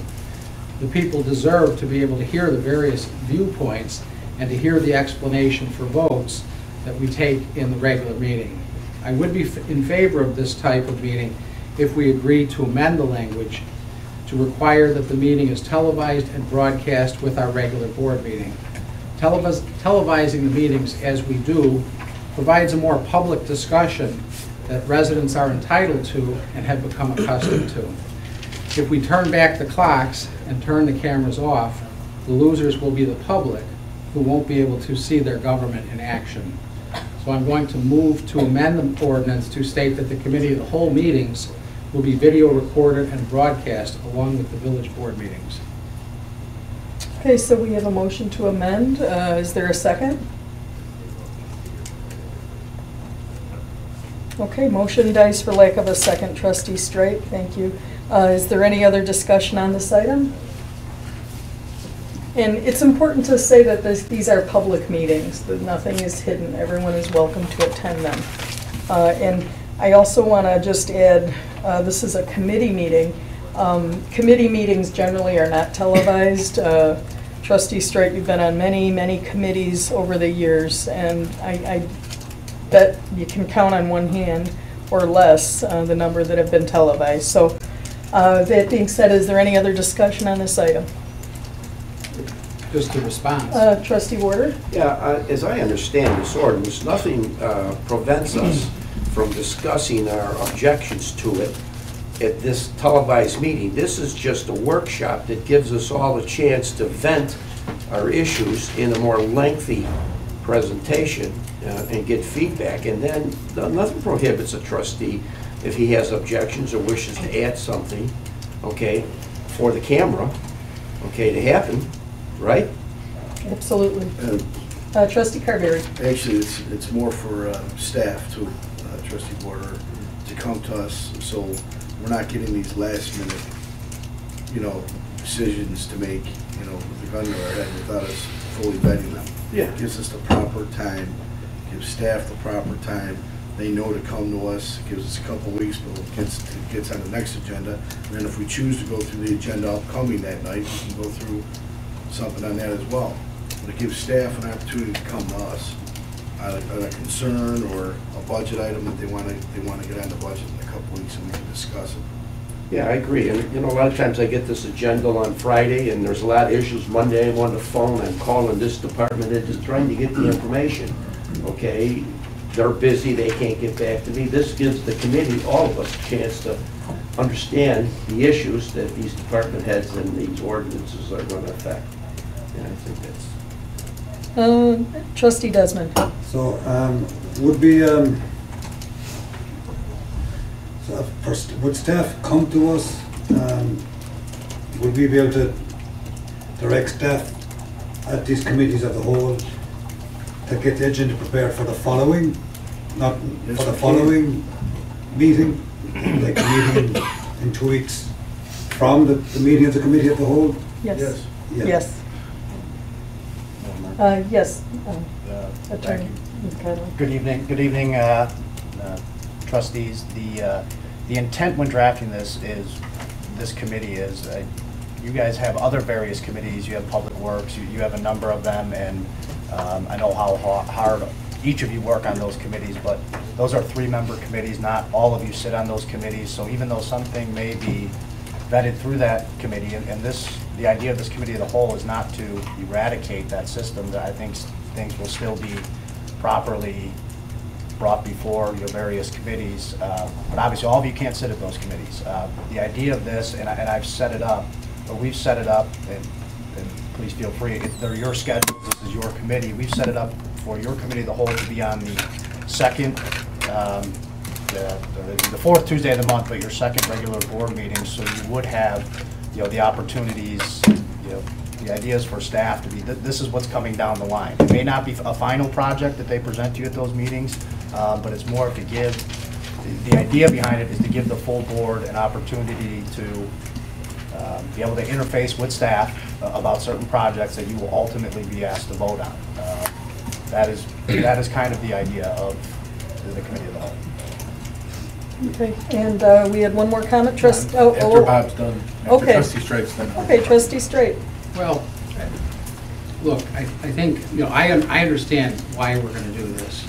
The people deserve to be able to hear the various viewpoints and to hear the explanation for votes that we take in the regular meeting. I would be in favor of this type of meeting if we agreed to amend the language to require that the meeting is televised and broadcast with our regular board meeting. Televising the meetings as we do provides a more public discussion that residents are entitled to and have become accustomed to. If we turn back the clocks and turn the cameras off, the losers will be the public, who won't be able to see their government in action. So I'm going to move to amend the ordinance to state that the committee of the whole meetings will be video recorded and broadcast along with the village board meetings. Okay, so we have a motion to amend. Is there a second? Okay, motion dies for lack of a second. Trustee Straight, thank you. Is there any other discussion on this item? And it's important to say that these are public meetings, that nothing is hidden. Everyone is welcome to attend them. And I also want to just add, this is a committee meeting. Committee meetings generally are not televised. Trustee Straight, you've been on many, many committees over the years, and I bet you can count on one hand or less the number that have been televised. So that being said, is there any other discussion on this item? Just a response. Trustee Warder? Yeah, as I understand this ordinance, nothing prevents us from discussing our objections to it at this televised meeting. This is just a workshop that gives us all a chance to vent our issues in a more lengthy presentation and get feedback. And then nothing prohibits a trustee, if he has objections or wishes to add something, okay, for the camera, okay, to happen, right? Absolutely. Trustee Carberry. Actually, it's more for staff too, Trustee Border, to come to us, so we're not getting these last minute, decisions to make, with the gun to our head without us fully vetting them. Yeah. It gives us the proper time, gives staff the proper time. They know to come to us. It gives us a couple of weeks, but it gets on the next agenda. And then if we choose to go through the agenda upcoming that night, we can go through something on that as well. But it gives staff an opportunity to come to us on a concern or a budget item that they want to get on the budget in a couple of weeks, and we can discuss it. Yeah, I agree. And a lot of times I get this agenda on Friday, and there's a lot of issues. Monday, I'm on the phone, I'm calling this department, and just trying to get the information. Okay, they're busy, they can't get back to me. This gives the committee, all of us, a chance to understand the issues that these department heads and these ordinances are going to affect. And I think that's... Trustee Desmond. So, would staff come to us? Would we be able to direct staff at these committees of the whole to get the agenda prepared for the following, meeting, like a meeting in 2 weeks from the meeting of the committee of the whole? Yes. Yeah. Yes. Yes. Attorney. Good evening, trustees. The intent when drafting this committee is, you guys have other various committees. You have Public Works. You have a number of them, and I know how hard each of you work on those committees. But those are 3-member committees. Not all of you sit on those committees. So even though something may be vetted through that committee, and the idea of this committee of the whole is not to eradicate that system. I think things will still be properly brought before your various committees, but obviously all of you can't sit at those committees. The idea of this, and I've set it up, or we've set it up, and please feel free, if they're your schedules, this is your committee, we've set it up for your committee of the whole to be on the second, the fourth Tuesday of the month, but your second regular board meeting, so you would have, the opportunities, the ideas for staff to be, this is what's coming down the line. It may not be a final project that they present to you at those meetings, but it's more to give, the idea behind it is to give the full board an opportunity to be able to interface with staff about certain projects that you will ultimately be asked to vote on. That is kind of the idea of the committee of the whole. Okay, and we had one more comment, Trust. After Bob's done, after Okay. Trustee Strike's done. Okay, Trustee Straight. Well, look, I think, you know, I understand why we're going to do this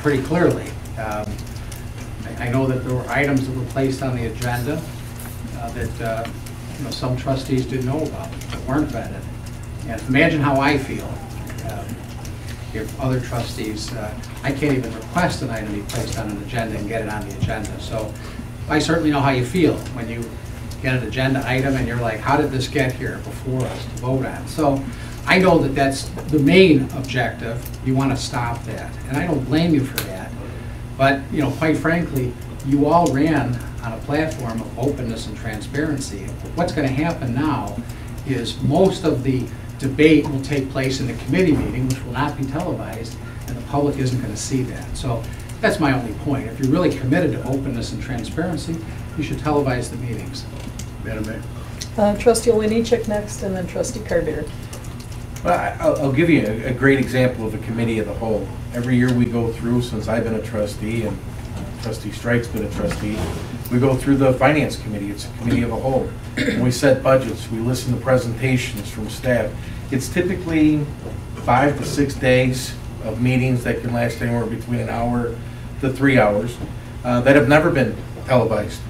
pretty clearly. I know that there were items that were placed on the agenda that, you know, some trustees didn't know about, that weren't vetted. And imagine how I feel if other trustees, I can't even request an item be placed on an agenda and get it on the agenda. So I certainly know how you feel when you get an agenda item and you're like, how did this get here before us to vote on? So I know that that's the main objective. You want to stop that. And I don't blame you for that. But, you know, quite frankly, you all ran on a platform of openness and transparency. What's going to happen now is most of the debate will take place in the committee meeting, which will not be televised, and the public isn't going to see that. So that's my only point. If you're really committed to openness and transparency, you should televise the meetings. Madam Mayor. Trustee Oliniechek next, and then Trustee Carter. Well, I'll give you a great example of a committee of the whole. Every year we go through, since I've been a trustee and Trustee Strike's been a trustee, we go through the Finance Committee. It's a committee of the whole. And we set budgets, we listen to presentations from staff. It's typically 5 to 6 days of meetings that can last anywhere between an hour to 3 hours that have never been televised.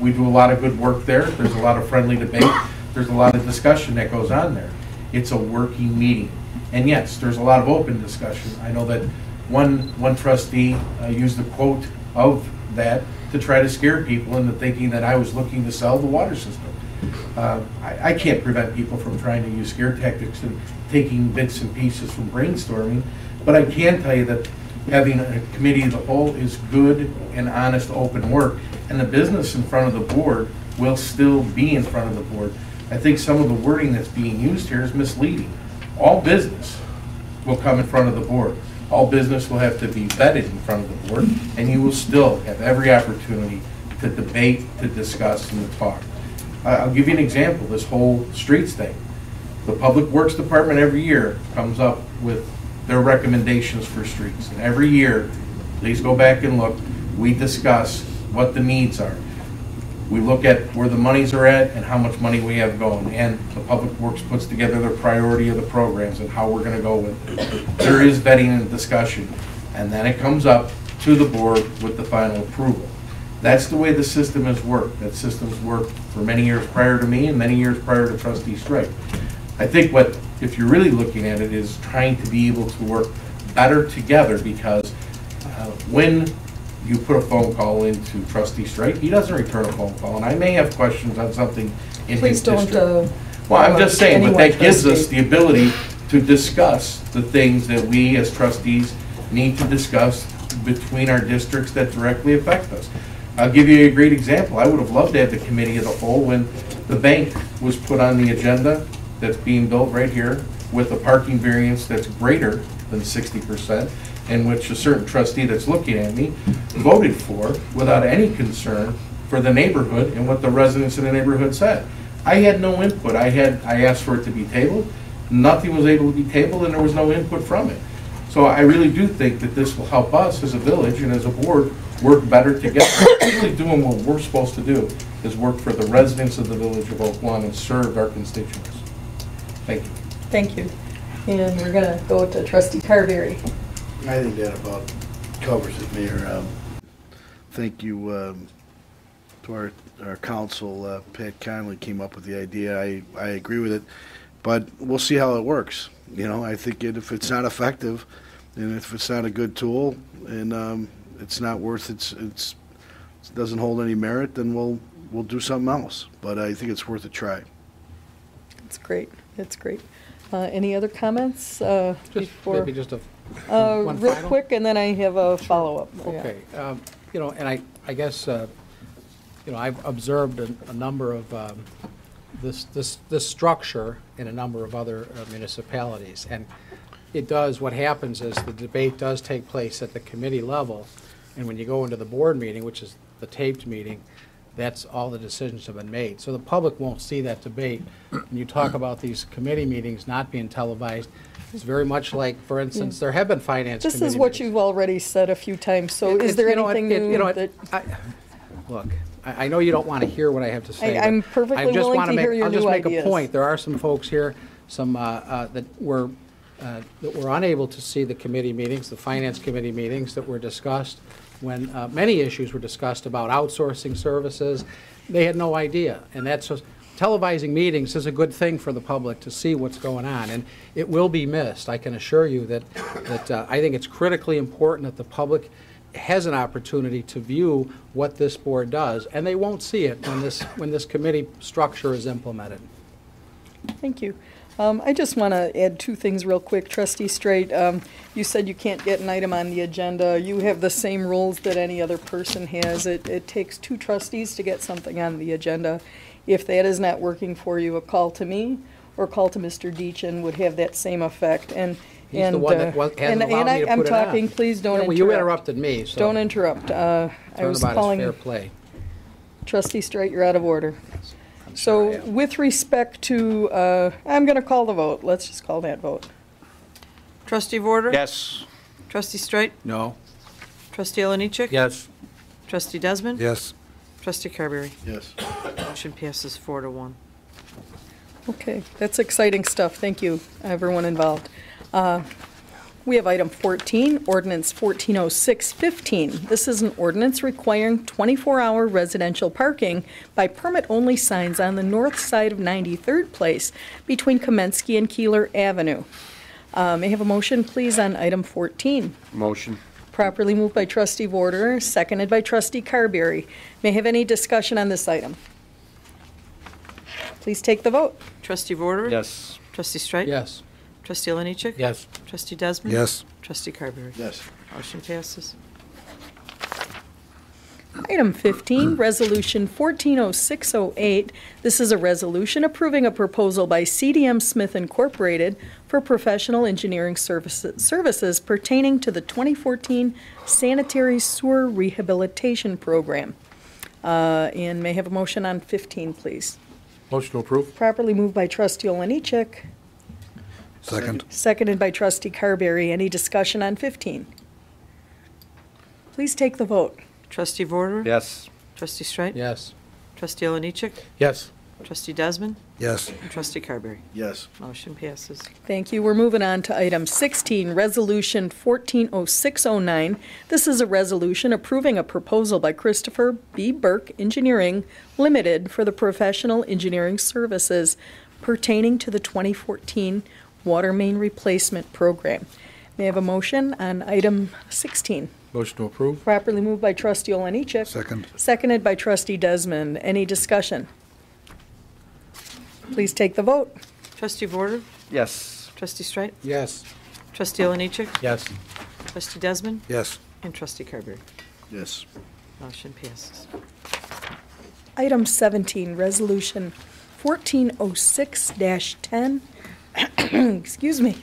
We do a lot of good work there. There's a lot of friendly debate. There's a lot of discussion that goes on there. It's a working meeting. And yes, there's a lot of open discussion. I know that one trustee used the quote of that to try to scare people into thinking that I was looking to sell the water system. I can't prevent people from trying to use scare tactics and taking bits and pieces from brainstorming, but I can tell you that having a committee of the whole is good and honest, open work, and the business in front of the board will still be in front of the board. I think some of the wording that's being used here is misleading. All business will come in front of the board. All business will have to be vetted in front of the board, and you will still have every opportunity to debate, to discuss, and to talk. I'll give you an example, this whole streets thing. The Public Works Department every year comes up with their recommendations for streets. And every year, please go back and look, we discuss what the needs are. We look at where the monies are at and how much money we have going. And the Public Works puts together their priority of the programs and how we're going to go with it. There is vetting and discussion. And then it comes up to the board with the final approval. That's the way the system has worked. That system's worked for many years prior to me and many years prior to Trustee Strike. I think what, if you're really looking at it, is trying to be able to work better together, because when you put a phone call into Trustee Strike, he doesn't return a phone call, and I may have questions on something in his district. Well, I'm just saying, but that gives us the ability to discuss the things that we as trustees need to discuss between our districts that directly affect us. I'll give you a great example. I would have loved to have the committee of the whole when the bank was put on the agenda that's being built right here with a parking variance that's greater than 60%, in which a certain trustee that's looking at me voted for without any concern for the neighborhood and what the residents in the neighborhood said. I had no input. I asked for it to be tabled. Nothing was able to be tabled, and there was no input from it. So I really do think that this will help us as a village and as a board work better together. Really doing what we're supposed to do is work for the residents of the village of Oak Lawn and serve our constituents. Thank you. Thank you. And we're going to go to Trustee Carberry. I think that about covers it, Mayor. Thank you to our council. Pat Conley came up with the idea. I agree with it, but we'll see how it works. You know, I think if it's not effective, and if it's not a good tool, and it's not worth it doesn't hold any merit, then we'll do something else. But I think it's worth a try. That's great. That's great. Any other comments before? Maybe just one real final? quick, and then I have a follow-up. Okay. You know, and I guess you know, I've observed a number of this structure in a number of other municipalities, and it does. What happens is the debate does take place at the committee level, and when you go into the board meeting, which is the taped meeting, that's all the decisions have been made. So the public won't see that debate. When you talk about these committee meetings not being televised, it's very much like, for instance, there have been finance committee This is what meetings. you've already said a few times, so is there anything new that... look, I know you don't want to hear what I have to say. I'm but perfectly I just willing wanna to hear your I'll just new make ideas. a point. There are some folks here, that were unable to see the committee meetings, the finance committee meetings that were discussed when many issues were discussed about outsourcing services. They had no idea, and that's just, televising meetings is a good thing for the public to see what's going on, and it will be missed. I can assure you that I think it's critically important that the public has an opportunity to view what this board does, and they won't see it when this committee structure is implemented. Thank you. I just want to add two things real quick. Trustee Straight, you said you can't get an item on the agenda. You have the same rules that any other person has. It takes two trustees to get something on the agenda. If that is not working for you, a call to me or call to Mr. Deachin would have that same effect. And He's the one that hasn't allowed me to put I'm it on. talking, please don't Yeah, interrupt. well, you interrupted me, so. Don't interrupt. I was Turnabout is calling. fair play. Trustee Straight, you're out of order. I'm So sure I am. with respect to, I'm going to call the vote. Let's just call that vote. Trustee Vorder? Yes. Trustee Straight? No. Trustee Oliniechek? Yes. Trustee Desmond? Yes. Trustee Carberry? Yes. Motion passes 4-1. Okay, that's exciting stuff. Thank you, everyone involved. We have item 14, ordinance 140615. This is an ordinance requiring 24-hour residential parking by permit-only signs on the north side of 93rd Place between Kamensky and Keeler Avenue. May I have a motion, please, on item 14? Motion. Properly moved by trustee Vorder, seconded by trustee Carberry. May I have any discussion on this item? Please take the vote. Trustee Vorder? Yes. Trustee Straight? Yes. Trustee Oliniechek? Yes. Trustee Desmond? Yes. Trustee Carberry? Yes. Motion passes. Item 15, Resolution 140608. This is a resolution approving a proposal by CDM Smith Incorporated for professional engineering services pertaining to the 2014 Sanitary Sewer Rehabilitation Program. And may I have a motion on 15, please? Motion to approve? Properly moved by trustee Oliniechek, Second. seconded by trustee Carberry. Any discussion on 15? Please take the vote. Trustee Vorder? Yes. Trustee Straight? Yes. Trustee Oliniechek? Yes. Trustee Desmond? Yes. And Trustee Carberry? Yes. Motion passes. Thank you. We're moving on to item 16, Resolution 140609. This is a resolution approving a proposal by Christopher B. Burke Engineering Limited for the professional engineering services pertaining to the 2014 Water Main Replacement Program. May I have a motion on item 16? Motion to approve? Properly moved by trustee Oliniechek. Second. Seconded by trustee Desmond. Any discussion? Please take the vote. Trustee Vorder? Yes. Trustee Straight? Yes. Trustee Oliniechek? Yes. Trustee Desmond? Yes. And Trustee Carberry? Yes. Motion passes. Item 17, Resolution 1406-10. Excuse me.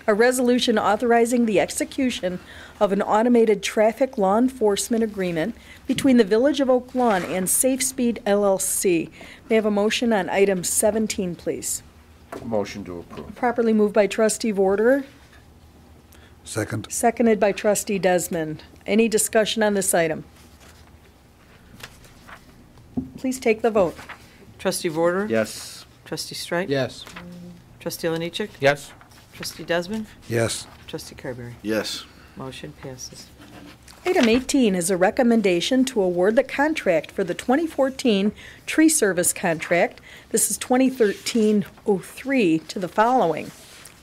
A resolution authorizing the execution of an automated traffic law enforcement agreement between the Village of Oak Lawn and Safe Speed LLC. May I have a motion on item 17, please? Motion to approve. Properly moved by trustee Vorder, Second. seconded by trustee Desmond. Any discussion on this item? Please take the vote. Trustee Vorder? Yes. Trustee Straight? Yes. Trustee Oliniechek? Yes. Trustee Desmond? Yes. Trustee Carberry? Yes. Motion passes. Item 18 is a recommendation to award the contract for the 2014 tree service contract. This is 2013-03 to the following.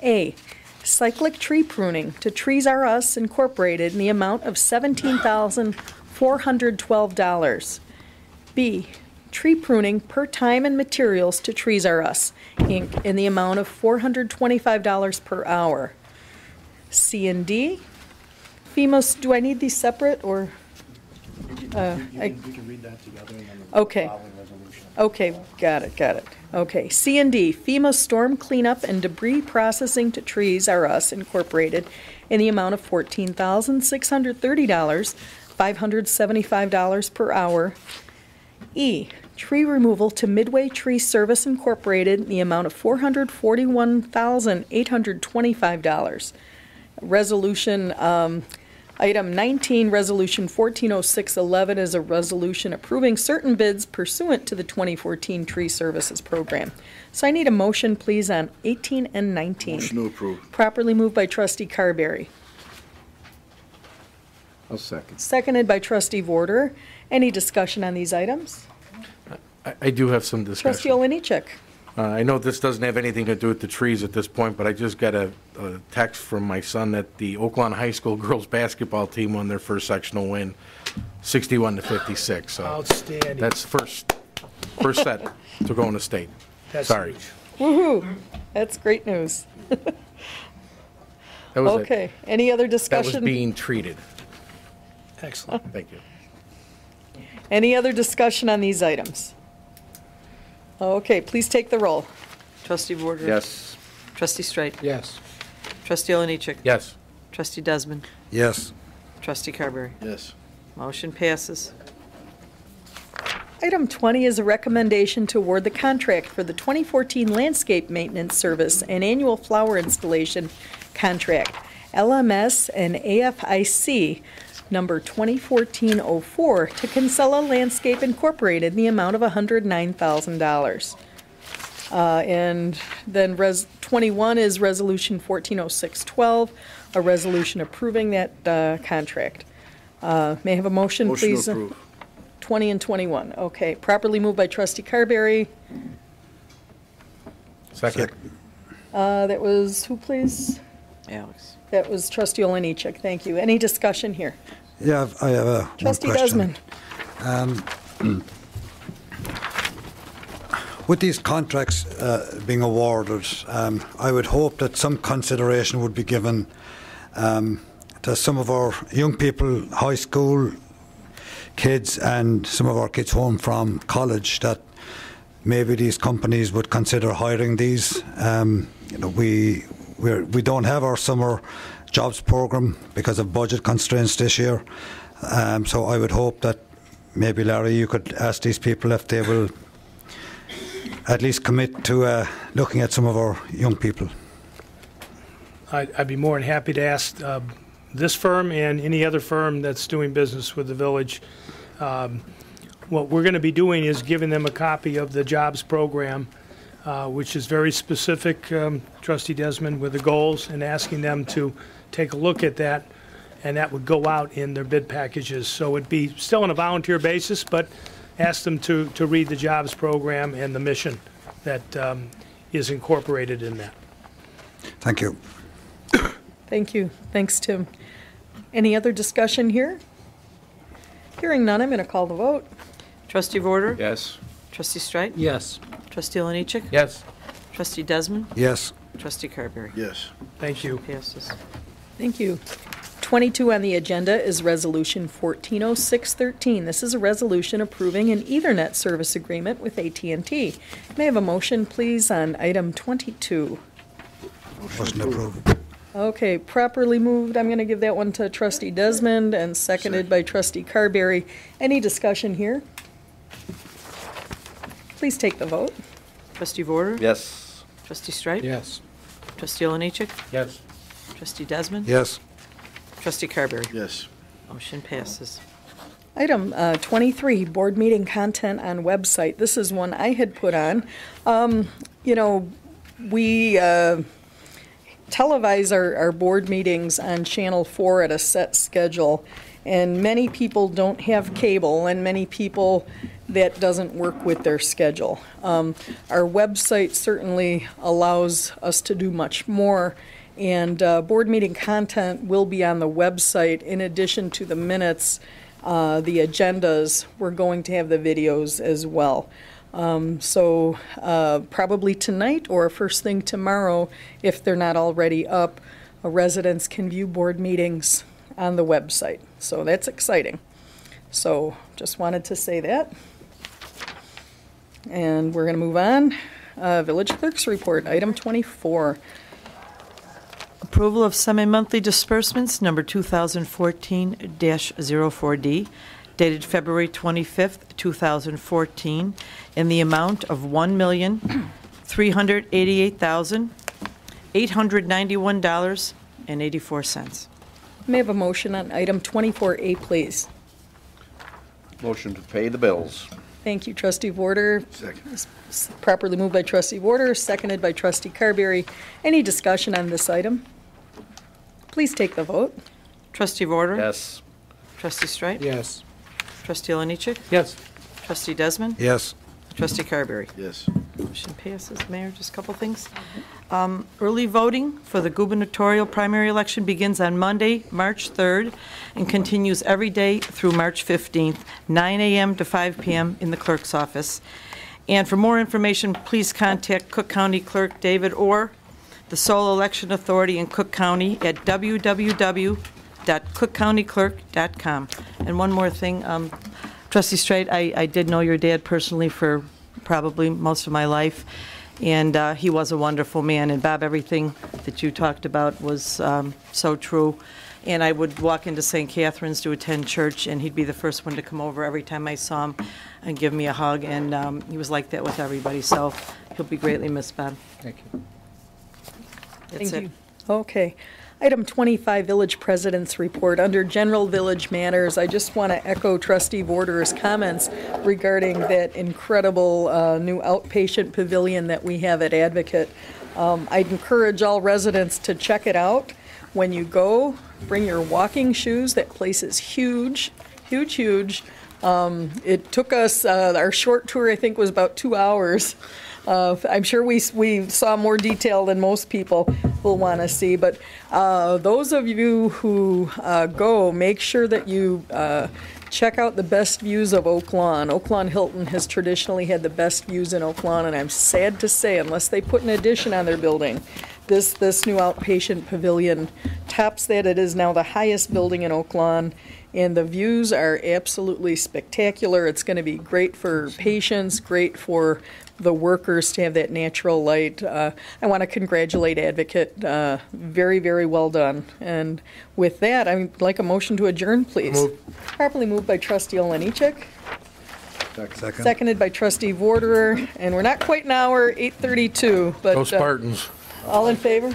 A, cyclic tree pruning to Trees R Us Incorporated in the amount of $17,412. B, tree pruning per time and materials to Trees R Us, Inc. in the amount of $425 per hour. C and D, FEMA, do I need these separate, or? We can read that together and then Okay. the following resolution. Okay, got it. Okay, C and D, FEMA storm cleanup and debris processing to Trees R Us Incorporated in the amount of $14,630, $575 per hour. E, tree removal to Midway Tree Service Incorporated in the amount of $441,825. Resolution Item 19, Resolution 140611 is a resolution approving certain bids pursuant to the 2014 Tree Services Program. So I need a motion, please, on 18 and 19. Motion to approve. Properly moved by Trustee Carberry. I'll second. Seconded by Trustee Vorder. Any discussion on these items? I do have some Trustee discussion. Oliniechek. I know this doesn't have anything to do with the trees at this point, but I just got a text from my son that the Oaklawn High School girls basketball team won their first sectional win, 61-56. So Outstanding. that's first set to go in the state. That's Sorry. huge. Woohoo! That's great news. That was it. Okay, any other That was discussion? being treated. Excellent. Thank you. Any other discussion on these items? Okay, please take the roll. Trustee Vorder. Yes. Trustee Streit. Yes. Trustee Oliniechek. Yes. Trustee Desmond. Yes. Trustee Carberry. Yes. Motion passes. Item 20 is a recommendation to award the contract for the 2014 landscape maintenance service and annual flower installation contract, LMS and AFIC number 2014-04 to Kinsella Landscape Incorporated in the amount of $109,000. And then 21 is Resolution 140612, a resolution approving that contract. May I have a motion, Motion please? to approve. 20 and 21, okay. Properly moved by Trustee Carberry. Second. That was, who please? Alex. That was Trustee Oliniechek, thank you. Any discussion here? Yeah, I have a Trustee one question. Desmond. With these contracts being awarded, I would hope that some consideration would be given to some of our young people, high school kids, and some of our kids home from college, that maybe these companies would consider hiring these. We don't have our summer jobs program because of budget constraints this year. So I would hope that maybe, Larry, you could ask these people if they will at least commit to looking at some of our young people. I'd be more than happy to ask this firm and any other firm that's doing business with the village. What we're going to be doing is giving them a copy of the jobs program, which is very specific, Trustee Desmond, with the goals, and asking them to take a look at that, and that would go out in their bid packages. So it'd be still on a volunteer basis, but ask them to read the jobs program and the mission that is incorporated in that. Thank you. Thank you. Thanks, Tim. Any other discussion here? Hearing none, I'm going to call the vote. Trustee Vorder. Yes. Trustee Streit. Yes. Trustee Oliniechek. Yes. Trustee Desmond. Yes. Trustee Carberry. Yes. Thank you. Passes. Thank you. 22 on the agenda is Resolution 140613. This is a resolution approving an Ethernet service agreement with AT&T. May I have a motion, please, on item 22? Motion approved. Okay, properly moved. I'm going to give that one to Trustee Desmond and seconded by Trustee Carberry. Any discussion here? Please take the vote. Trustee Vorder. Yes. Trustee Streit. Yes. Trustee Oliniechek. Yes. Trustee Desmond. Yes. Trustee Carberry. Yes. Motion passes. Item 23, board meeting content on website. This is one I had put on. We televise our board meetings on Channel 4 at a set schedule, and many people don't have cable, and many people that doesn't work with their schedule. Our website certainly allows us to do much more, and board meeting content will be on the website in addition to the minutes, the agendas. We're going to have the videos as well. So probably tonight or first thing tomorrow, if they're not already up, residents can view board meetings on the website. So that's exciting. So just wanted to say that. And we're going to move on. Village Clerk's Report, item 24. Approval of semi-monthly disbursements, number 2014-04D, dated February 25th, 2014, in the amount of $1,388,891.84. May I have a motion on item 24A, please? Motion to pay the bills. Thank you, trustee Warder. Second. Properly moved by trustee Warder, seconded by trustee Carberry. Any discussion on this item? Please take the vote. Trustee Warder? Yes. Trustee Streit? Yes. Trustee Oliniechek? Yes. Trustee Desmond? Yes. Trustee Carberry? Yes. Motion passes. Mayor, just a couple things. Early voting for the gubernatorial primary election begins on Monday, March 3rd, and continues every day through March 15th, 9 a.m. to 5 p.m. in the clerk's office. And for more information, please contact Cook County Clerk David Orr, the sole election authority in Cook County, at www.cookcountyclerk.com. And one more thing, Trustee Streit, I did know your dad personally for probably most of my life, and he was a wonderful man. And Bob, everything that you talked about was so true. And I would walk into St. Catherine's to attend church, and he'd be the first one to come over every time I saw him and give me a hug, and he was like that with everybody. So he'll be greatly missed, Bob. Thank you. That's Thank it. you. Okay. Item 25, Village President's Report. Under General Village Matters, I just want to echo Trustee Warder's comments regarding that incredible new outpatient pavilion that we have at Advocate. I'd encourage all residents to check it out. When you go, bring your walking shoes. That place is huge, huge, huge. It took us, our short tour, I think, was about 2 hours. I'm sure we saw more detail than most people will want to see, but those of you who go, make sure that you check out the best views of Oak Lawn. Oak Lawn Hilton has traditionally had the best views in Oak Lawn, and I'm sad to say, unless they put an addition on their building, this new outpatient pavilion tops that. It is now the highest building in Oak Lawn, and the views are absolutely spectacular. It's going to be great for patients, great for the workers to have that natural light. I want to congratulate Advocate. Very, very well done. And with that, I'd like a motion to adjourn, please. Properly moved by trustee Oliniechek. Second. Seconded by trustee Vorderer. And we're not quite an hour, 8:32. But, Go Spartans. all in favor?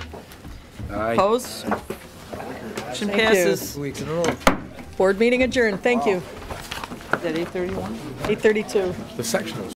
Aye. Opposed? Motion Thank you. passes. Weeks in a row. Board meeting adjourned. Thank you. Is that 8:31? 8:32. The sectional.